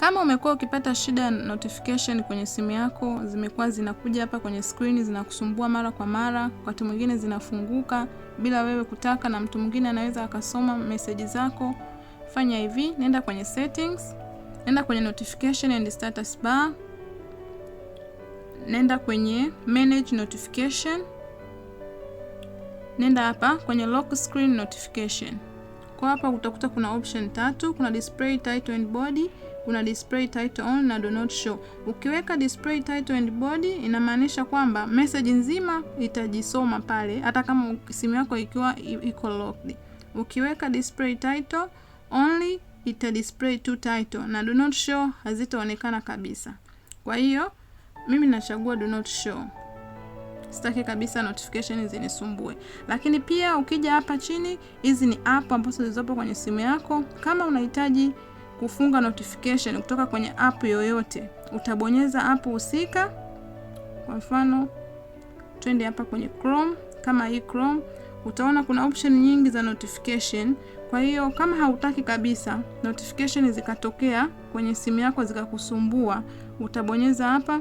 Kama umekuwa ukipata shida ya notification kwenye simu yako, zimekuwa zinakuja hapa kwenye screen zinakusumbua mara kwa mara, wakati mwingine zinafunguka bila wewe kutaka na mtu mwingine anaweza akasoma message zako, fanya hivi, nenda kwenye settings, nenda kwenye notification and status bar, nenda kwenye manage notification, nenda hapa kwenye lock screen notification. Kwa hapa utakuta kuna option tatu, kuna display title and body, kuna display title on na do not show. Ukiweka display title and body inamaanisha kwamba message nzima itajisoma pale hata kama simu yako ikiwa iko locked. Ukiweka display title only ita display to title na do not show hazitaonekana kabisa. Kwa hiyo mimi nachagua do not show. Sitaki kabisa notification zinisumbue. Lakini pia ukija hapa chini, hizi ni app ambazo zilizopo kwenye simu yako. Kama unahitaji kufunga notification kutoka kwenye app yoyote, utabonyeza app husika. Kwa mfano, twende hapa kwenye Chrome. Kama hii Chrome, utaona kuna option nyingi za notification. Kwa hiyo kama hautaki kabisa notification zikatokea kwenye simu yako zikakusumbua, utabonyeza hapa.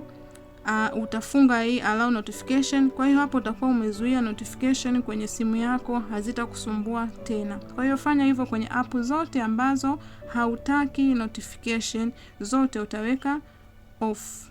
Utafunga hii allow notification. Kwa hiyo hapo utakuwa umezuia notification kwenye simu yako, hazitakusumbua tena. Kwa hiyo fanya hivyo kwenye app zote ambazo hautaki notification, zote utaweka off.